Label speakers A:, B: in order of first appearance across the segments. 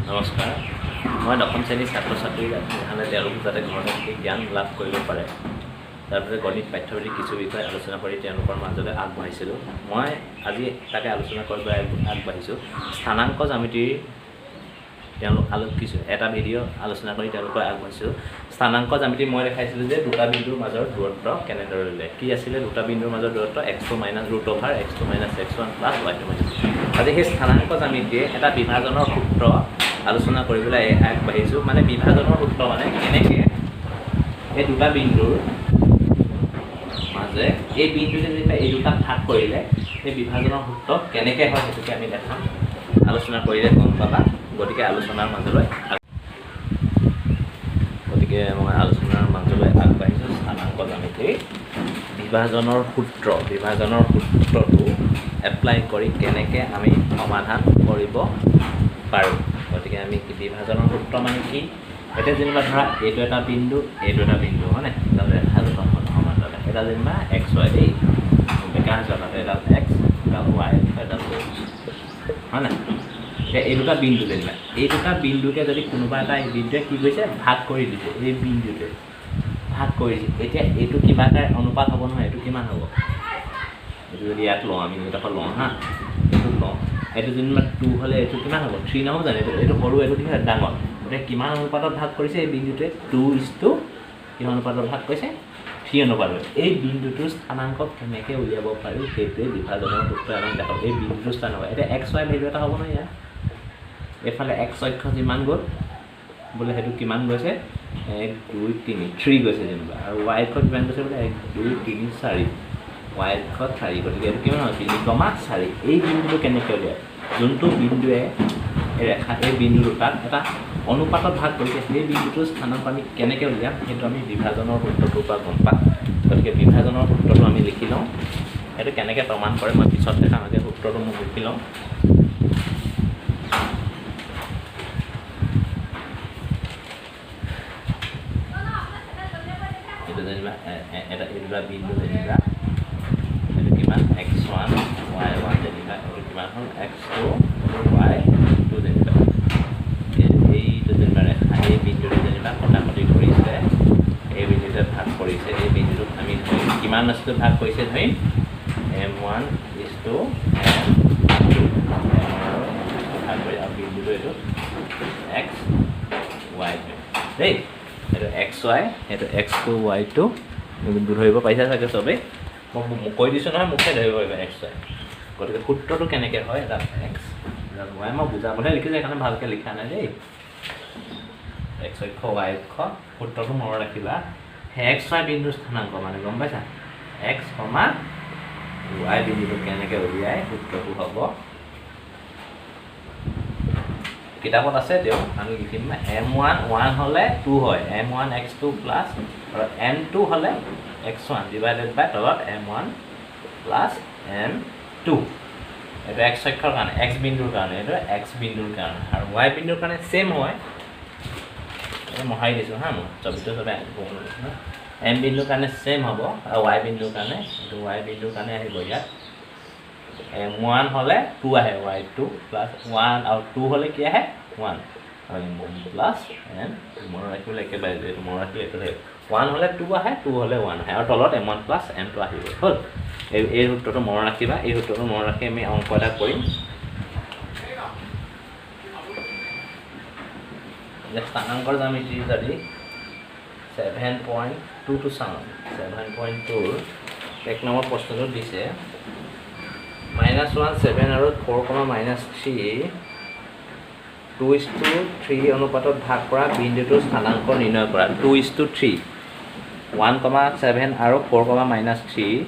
A: নমস্কাৰ, মই দশম শ্ৰেণীৰ ছাত্ৰ ছাত্ৰী তেওঁলোক যাতে ঘৰতে থাকি জ্ঞান লাভ কৰিব পাৰে তাৰ বাবে গণিত পাঠ্যপুথিৰ কিছু বিষয় আলোচনা কৰি তেওঁলোকৰ মাজলৈ আগবঢ়াইছিলোঁ। মই আজি তাকে আলোচনা কৰিবলৈ আগবাঢ়িছোঁ। স্থানাংক জ্যামিতিৰ এটা ভিডিঅ' আলোচনা কৰি তেওঁলোকৰ আগবাঢ়িছোঁ। স্থানাংক জ্যামিতি মই দেখাইছিলোঁ যে দুটা বিন্দুৰ মাজৰ দূৰত্ব কেনেদৰে উলিয়ায়। কি আছিলে দুটা বিন্দুৰ মাজৰ দূৰত্ব x2 - √x2 - x1 + y2 - আজি সেই স্থানাংক জ্যামিতিয়ে এটা বিভাজনৰ সূত্ৰ আলোচনা কৰিবলৈ আগবাঢ়িছোঁ। মানে বিভাজনৰ সূত্ৰ মানে কেনেকৈ এই দুটা বিন্দুৰ মাজে এই বিন্দুতে যেতিয়া এই দুটা ভাগ কৰিলে সেই বিভাজনৰ সূত্ৰ কেনেকৈ হয় সেইটোকে আমি দেখাম। আলোচনা কৰিলে গম পাবা। গতিকে আলোচনাৰ মাজলৈ আগবাঢ়িছোঁ। স্থানাংক জ্যামিতিৰ বিভাজনৰ সূত্ৰটো এপ্লাই কৰি কেনেকৈ আমি সমাধান কৰিব পাৰোঁ। গতিকে আমি বিভাজনৰ সূত্ৰ মানে কি, এতিয়া যেনিবা ধৰা এইটো এটা বিন্দু হয়নে, সমান্তৰাল এটা যেনিবা এক্স হয় দেই, বেকা হৈছে তাতে এডাল এক্স এডাল ৱাই এডাল হয় নাই। এতিয়া এই দুটা বিন্দু যেনিবা এই দুটা বিন্দুকে যদি কোনোবা এটা বিন্দুৱে কি কৰিছে ভাগ কৰি দিছে, এই বিন্দুটোৱে ভাগ কৰিছে। এতিয়া এইটো কিবা এটা অনুপাত হ'ব নহয়, এইটো কিমান হ'ব, এইটো যদি ইয়াত লওঁ আমি এইডোখৰ লওঁ হা, এইটো লওঁ, এইটো যেনিবা 2 হ'লে এইটো কিমান হ'ব 3 নহ'ব জানো, এইটো সৰু এইটো কি হয় ডাঙৰ। গতিকে কিমান অনুপাতত ভাগ কৰিছে এই বিন্দুটোৱে 2:, কিমান অনুপাতত ভাগ কৰিছে 3 অনুপাতত। এই বিন্দুটোৰ স্থানাংক কেনেকৈ উলিয়াব পাৰি সেইটোৱে বিভাজনৰ সূত্ৰই আমাক দেখাব। এই বিন্দুটোৰ স্থানাংক এতিয়া এক্স ৱাই ভেলু এটা হ'ব নহয় ইয়াত, এইফালে এক্স অক্ষ যিমান গ'ল বোলে সেইটো কিমান গৈছে 1 2 3 3 গৈছে যেনিবা, আৰু ৱাই অক্ষ কিমান গৈছে বোলে 1 2 3 4 ৱাই অক্ষ 4, গতিকে এইটো কিমান হয় 3,4। এই বিন্দুটো কেনেকৈ উলিয়ায়, যোনটো বিন্দুৱে এই বিন্দু দুটাত এটা অনুপাতত ভাগ কৰিছে সেই বিন্দুটোৰ স্থানাংক আমি কেনেকৈ উলিয়াম সেইটো আমি বিভাজনৰ সূত্ৰটোৰ পৰা গম পাম। গতিকে বিভাজনৰ সূত্ৰটো আমি লিখি লওঁ, সেইটো কেনেকৈ প্ৰমাণ কৰে মই পিছত দেখাম। আগে সূত্ৰটো মই লিখি লওঁ। এইটো যেনিবা এই দুটা বিন্দু যেনিবা এইটো কিমান x1 y1 যেনিবা এইটো কিমান হ'ল x2 y2 যেনিবা, এইটো যেনিবা ৰেখা এই বিন্দুটো যেনিবা কটাকটি কৰিছে, এই বিন্দুটোৱে ভাগ কৰিছে। এই বিন্দুটোক আমি কিমান বস্তু ভাগ কৰিছে ধৰিম m1 m2 ভাগ কৰি, আৰু বিন্দুটো এইটো x y2 দেই, এইটো xy এইটো x2 y2 ধৰিব পাৰিছা চাগে চবেই, মই কৈ দিছোঁ নহয় মুখে ধৰিব পাৰিবা xy। গতিকে সূত্ৰটো কেনেকৈ হয় এডাল এক্স এডাল ৱাই, মই বুজাবলৈ লিখিছোঁ সেইকাৰণে ভালকৈ লিখা নাই দেই। এক্স অক্ষ ৱাই অক্ষ সূত্ৰটো মনত ৰাখিবা। সেই এক্স ৱাই বিন্দুৰ স্থানাংক মানে গম পাইছা, এক্স ৱাই বিন্দুটো কেনেকৈ উলিয়াই সূত্ৰটো হ'ব কিতাপত আছে, তেওঁ আমি লিখিম m1 1 হ'লে 2 হয়, m1 x2 প্লাছ আৰু m2 হ'লে x1 ডিভাইডেড বাই তলত m1 প্লাছ m2। এইটো এক্স অক্ষৰ কাৰণে এক্স বিন্দুৰ কাৰণে, এইটো এক্স বিন্দুৰ কাৰণে, আৰু ৱাই বিন্দুৰ কাৰণে ছেম হয়। মহাৰি দিছোঁ হা, মই ছবিটো চবে এম বিন্দুৰ কাৰণে ছেম হ'ব, আৰু ৱাই বিন্দুৰ কাৰণে এইটো ৱাই বিন্দুৰ কাৰণে আহিব ইয়াত m1 হ'লে 2 আহে, y2 প্লাছ 1 আৰু 2 হ'লে কি আহে 1 আৰু m1 প্লাছ m মনত ৰাখিবলৈ একেবাৰে এইটো মনত ৰাখিলে এইটো 1 হ'লে 2 আহে, 2 হ'লে 1 আহে, আৰু তলত m1 প্লাছ m2 আহিব হ'ল। এই সূত্ৰটো মনত ৰাখিবা। এই সূত্ৰটো মনত ৰাখি আমি অংক এটা কৰিম। স্থানাংকৰ জ্যামিতি যদি 7.2টো চাওঁ, 7.2ৰ 1 নম্বৰ প্ৰশ্নটো দিছে -1 7 আৰু 4, -3 2:3 অনুপাতত ভাগ কৰা বিন্দুটোৰ স্থানাংক নিৰ্ণয় কৰা। 2:3 1, 7 আৰু 4, -3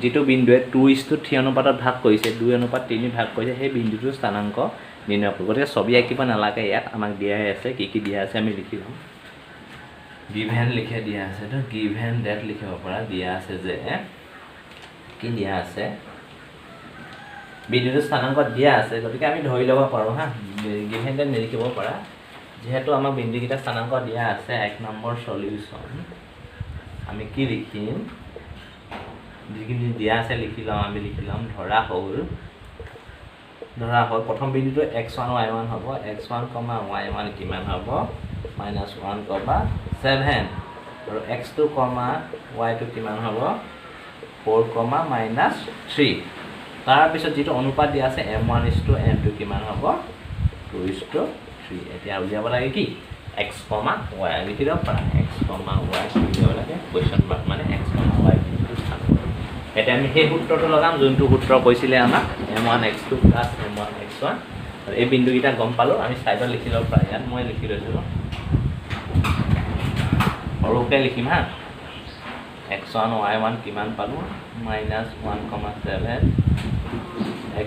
A: যিটো বিন্দুৱে 2:3 অনুপাতত ভাগ কৰিছে, 2:3 ভাগ কৰিছে, সেই বিন্দুটোৰ স্থানাংক নিৰ্ণয় কৰিব। গতিকে ছবি আঁকিব নালাগে, ইয়াত আমাক দিয়াই আছে, কি দিয়া আছে আমি লিখি ল'ম। গিভেন লিখে দিয়া আছে, তো গিভেন ডেট লিখিব পৰা দিয়া আছে যে কি দিয়া আছে বিন্দুটোৰ স্থানাংক দিয়া আছে। গতিকে আমি ধৰি ল'ব পাৰোঁ হা, গিভেন ডেট নিলিখিব পাৰা, যিহেতু আমাক বিন্দুকেইটা স্থানাংক দিয়া আছে। 1 নম্বৰ সলিউশ্যন আমি কি লিখিম, যিখিনি দিয়া আছে লিখি লওঁ। আমি লিখি ল'ম ধৰা হ'ল ধৰা হ'ল প্ৰথম বিন্দুটো x1 y1 হ'ব x1, y1 কিমান হ'ব -1, আৰু x2, y2 কিমান হ'ব 4, -3 তাৰপিছত যিটো অনুপাত দিয়া আছে m1:m2 কিমান হ'ব 2:3 এতিয়া উলিয়াব লাগে কি x, y লিখি দিব পাৰা x, y উলিয়াব লাগে কুৱেশ্যন মাৰ্ক মানে x, y বিন্দুটো স্থান এতিয়া আমি সেই সূত্ৰটো লগাম যোনটো সূত্ৰ কৈছিলে আমাক m1x2 + m1x1 আৰু এই বিন্দুকেইটা গম পালোঁ আমি চাইডত লিখি ল'ব পাৰা ইয়াত মই লিখি লৈছোঁ সৰুকৈ লিখিম হা x1, y1 কিমান পালোঁ -1,7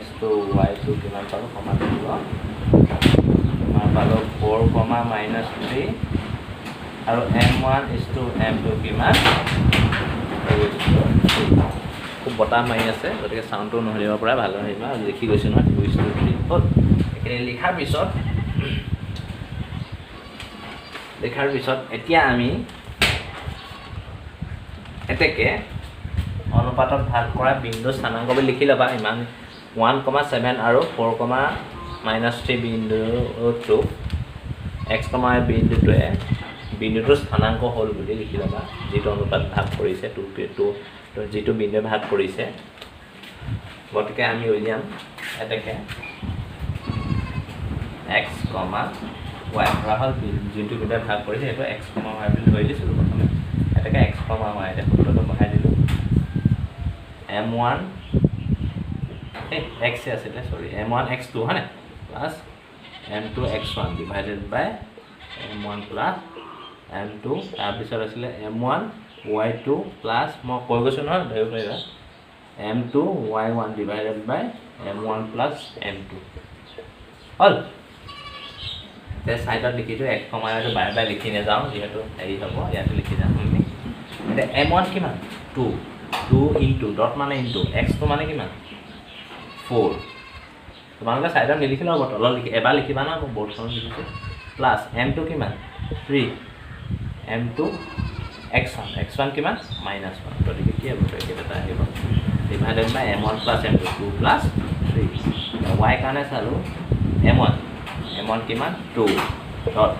A: x2, y2 কিমান পালোঁ কমা দিব কিমান পালোঁ 4, -3 আৰু m1:m2 কিমান খুব বতাহ মাৰি আছে গতিকে চাউণ্ডটো নহ'লিব পৰা ভাল আহিব আৰু লিখি গৈছোঁ নহয় 2:3 হ'ল এইখিনি লিখাৰ পিছত এতিয়া আমি এতেকে অনুপাতত ভাগ কৰা বিন্দু স্থানাংক বুলি লিখি ল'বা ইমান 1,7 আৰু 4, -3 বিন্দুটো x, y বিন্দুটোৱে বিন্দুটোৰ স্থানাংক হ'ল বুলি লিখি ল'বা যিটো অনুপাত ভাগ কৰিছে যিটো বিন্দুৱে ভাগ কৰিছে গতিকে আমি উলিয়াম এতেকে x, y ধৰা হ'ল যোনটো বিন্দুৱে ভাগ কৰিছে সেইটো x, y বুলি ধৰি দিছিলোঁ প্ৰথমে এতেকে x, y এতিয়া সূত্ৰটো বহাই দিলোঁ m1 x আছিলে m1x2 হয়নে প্লাছ m2x1 ডিভাইডেড বাই m1 প্লাছ m2 তাৰপিছত আছিলে m1y2 প্লাছ মই কৈ গৈছোঁ নহয় ধৰিব পাৰিবা m2y1 ডিভাইডেড বাই m1 প্লাছ m2 হ'ল এতিয়া চাইডত লিখি দিওঁ x, y বাৰে বাৰে লিখি নাযাওঁ যিহেতু হেৰি হ'ব ইয়াতে লিখি যাম আমি এতিয়া m1 কিমান 2 ইনটু ডট মানে ইনটু x2 মানে কিমান 4 তোমালোকে চাইডত নিলিখিলেও হ'ব তলত এবাৰ লিখিবা না মই বৰ্ডখনত লিখিছোঁ প্লাছ m2 কিমান 3 m2 x1 কিমান -1 গতিকে কি হ'ব এটা আহিব ডিভাইডেড বাই m1 + m2 2 + 3 y কাৰণে চালোঁ m1 কিমান 2 ডট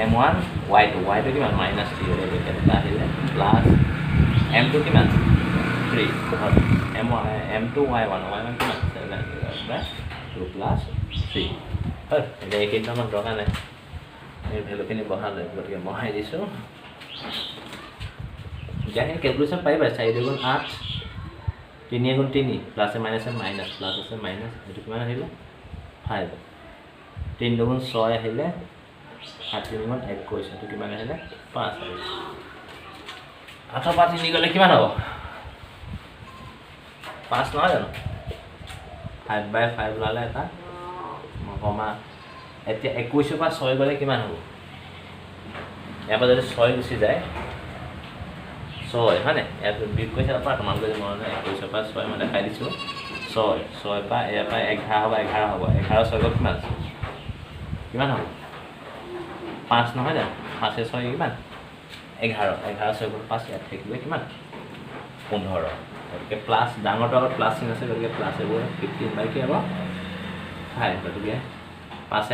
A: m1 y2 কিমান -3 এটা আহিলে প্লাছ m2 কিমান 3 ডট m2 y1 কিমান 7 বাই 2 + 3 হয় এতিয়া এইকেইটা আমাৰ দৰকাৰ নাই এই ভেলুখিনি বহালে গতিকে বহাই দিছোঁ এতিয়া সেই কেলকুলেশ্যন পাৰিবা 4 × 8 3 × 3 প্লাছে মাইনাছে মাইনাছ প্লাছ আছে মাইনাছ এইটো কিমান আহিলে 5 3 × 6 আহিলে 7 × 21 এইটো কিমান আহিলে 5 আহিলে 8 পৰা 3 গ'লে কিমান হ'ব 5 নহয় জানো 5/5 ওলালে এটা কমা এতিয়া 21 পৰা 6 গ'লে কিমান হ'ব ইয়াৰ পৰা যদি 6 গুচি যায় 6 হয়নে ইয়াত বিয়োগ কৰি চাব পাৰা তোমালোকে যদি মনত নাই 21 পৰা 6 মই দেখাই দিছোঁ 6 পৰা ইয়াৰ পৰা 11 হ'ব 11 6 কিমান হ'ব 5 নহয় জানো 5 6 কিমান 11 6 5 ইয়াত থাকিলে কিমান 15 গতিকে প্লাছ ডাঙৰটো আগত প্লাছ চিন আছে গতিকে প্লাছ এইবোৰ 15 কি হ'ব 5 গতিকে 5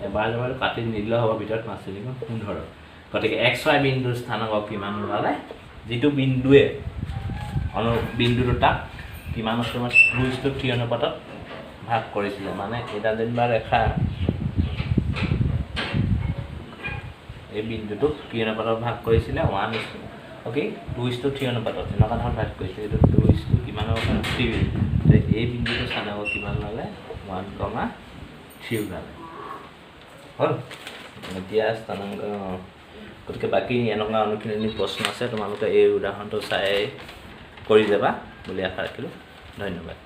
A: এবাৰ কাটি নিদিলেও হ'ব ভিতৰত 5 15 গতিকে x, y বিন্দুৰ স্থানাংক কিমান ওলালে যিটো বিন্দুৱে বিন্দু দুটা কিমান আছে 2:3 অনুপাতত ভাগ কৰিছিলে মানে এটা যেনিবা ৰেখা এই বিন্দুটোক কি অনুপাতত ভাগ কৰিছিলে 2:3 অনুপাতত এনেকুৱা ধৰণৰ ভাগ কৰিছিলে এইটো 2 কিমান হ'ব 3 এই বিন্দুটোৰ স্থানাংক কিমান ওলালে 1,3 ওলালে হ'ল এতিয়া স্থানাংক গতিকে বাকী এনেকুৱা অনুখিনি প্ৰশ্ন আছে তোমালোকে এই উদাহৰণটো চাই কৰি যাবা বুলি আশা ৰাখিলোঁ ধন্যবাদ।